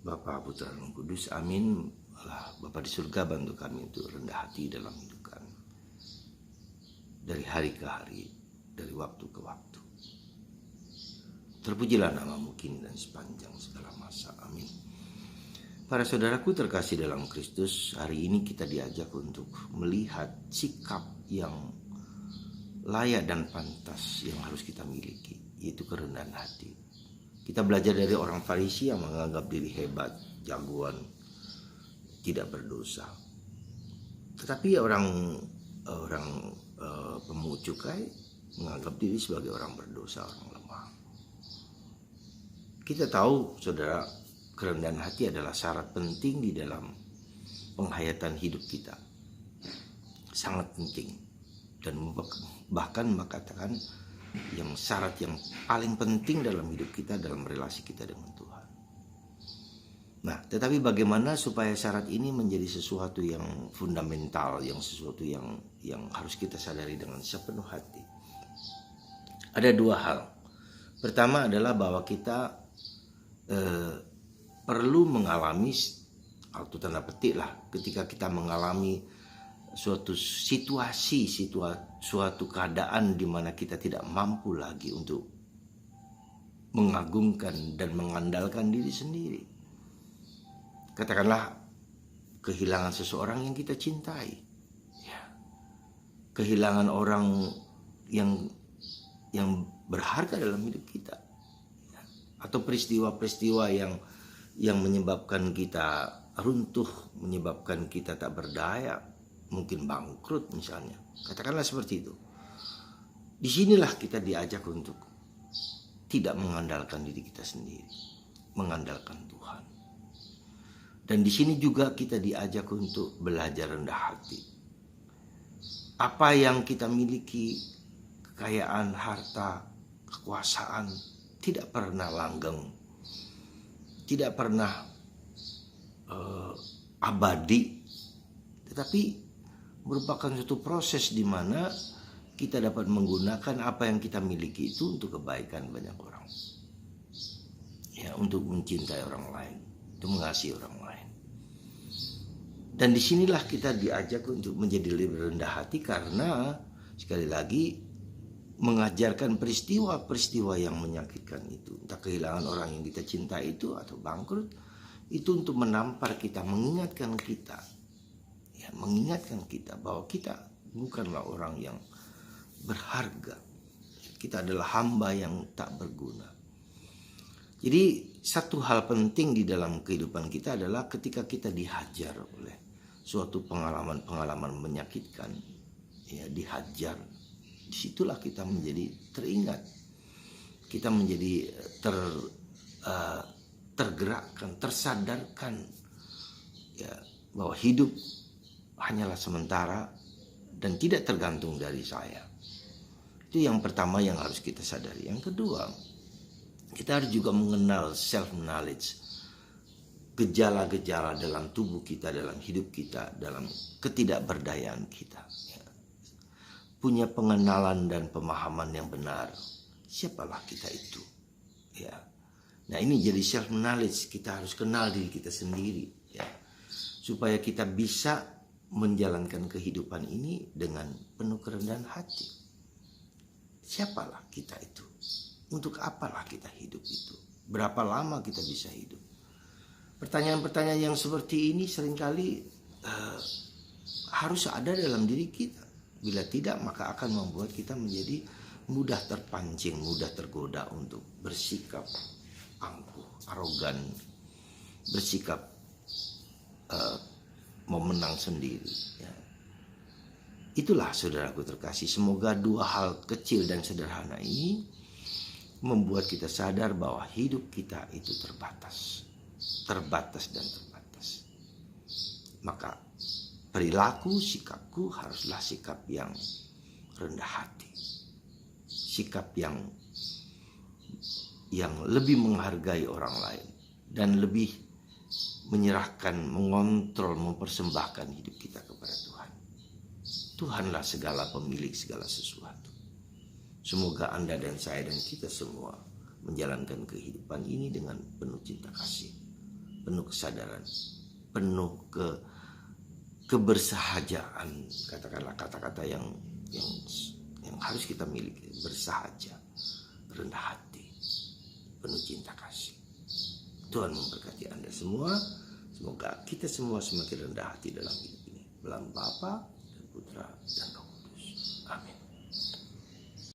Bapa, Putra, dan Roh Kudus, amin. Allah Bapa di surga, bantu kami untuk rendah hati dalam hidup kami, dari hari ke hari, dari waktu ke waktu. Terpujilah namamu kini dan sepanjang segala masa, amin. Para saudaraku terkasih dalam Kristus, hari ini kita diajak untuk melihat sikap yang layak dan pantas yang harus kita miliki, yaitu kerendahan hati. Kita belajar dari orang Farisi yang menganggap diri hebat, jagoan, tidak berdosa. Tetapi orang pemungut cukai menganggap diri sebagai orang berdosa, orang lemah. Kita tahu, saudara, kerendahan hati adalah syarat penting di dalam penghayatan hidup kita. Sangat penting. Dan bahkan mengatakan yang syarat yang paling penting dalam hidup kita, dalam relasi kita dengan Tuhan. Nah, tetapi bagaimana supaya syarat ini menjadi sesuatu yang fundamental, yang sesuatu yang harus kita sadari dengan sepenuh hati. Ada dua hal. Pertama adalah bahwa kita perlu mengalami, atau tanda petik lah, ketika kita mengalami suatu situasi, suatu keadaan di mana kita tidak mampu lagi untuk mengagungkan dan mengandalkan diri sendiri. Katakanlah kehilangan seseorang yang kita cintai, ya. Kehilangan orang yang berharga dalam hidup kita, ya. Atau peristiwa-peristiwa yang menyebabkan kita runtuh, menyebabkan kita tak berdaya, mungkin bangkrut misalnya. Katakanlah seperti itu. Disinilah kita diajak untuk tidak mengandalkan diri kita sendiri, mengandalkan Tuhan. Dan di sini juga kita diajak untuk belajar rendah hati. Apa yang kita miliki, kekayaan, harta, kekuasaan, tidak pernah langgeng, tidak pernah abadi, tetapi merupakan suatu proses di mana kita dapat menggunakan apa yang kita miliki itu untuk kebaikan banyak orang, ya, untuk mencintai orang lain, untuk mengasihi orang lain. Dan disinilah kita diajak untuk menjadi lebih rendah hati, karena sekali lagi mengajarkan peristiwa-peristiwa yang menyakitkan itu, entah kehilangan orang yang kita cintai itu atau bangkrut, itu untuk menampar kita, mengingatkan kita bahwa kita bukanlah orang yang berharga. Kita adalah hamba yang tak berguna. Jadi satu hal penting di dalam kehidupan kita adalah ketika kita dihajar oleh suatu pengalaman menyakitkan, ya, dihajar, disitulah kita menjadi teringat, kita menjadi tergerakkan, tersadarkan, ya, bahwa hidup hanyalah sementara dan tidak tergantung dari saya. Itu yang pertama yang harus kita sadari. Yang kedua, kita harus juga mengenal self-knowledge, gejala-gejala dalam tubuh kita, dalam hidup kita, dalam ketidakberdayaan kita, ya. Punya pengenalan dan pemahaman yang benar, siapalah kita itu, ya. Nah, ini jadi self-knowledge, kita harus kenal diri kita sendiri, ya, supaya kita bisa menjalankan kehidupan ini dengan penuh kerendahan hati. Siapalah kita itu? Untuk apalah kita hidup itu? Berapa lama kita bisa hidup? Pertanyaan-pertanyaan yang seperti ini seringkali harus ada dalam diri kita. Bila tidak, maka akan membuat kita menjadi mudah terpancing, mudah tergoda untuk bersikap angkuh, arogan, bersikap mau menang sendiri, ya. Itulah saudaraku terkasih, semoga dua hal kecil dan sederhana ini membuat kita sadar bahwa hidup kita itu terbatas dan terbatas. Maka perilaku, sikapku haruslah sikap yang rendah hati, sikap yang lebih menghargai orang lain dan lebih menyerahkan, mengontrol, mempersembahkan hidup kita kepada Tuhan. Tuhanlah segala pemilik segala sesuatu. Semoga Anda dan saya dan kita semua menjalankan kehidupan ini dengan penuh cinta kasih, penuh kesadaran, penuh kebersahajaan, katakanlah kata-kata yang harus kita miliki, bersahaja, rendah hati, penuh cinta kasih. Tuhan memberkati Anda semua. Semoga kita semua semakin rendah hati dalam hidup ini. Dalam Bapa dan Putra dan Roh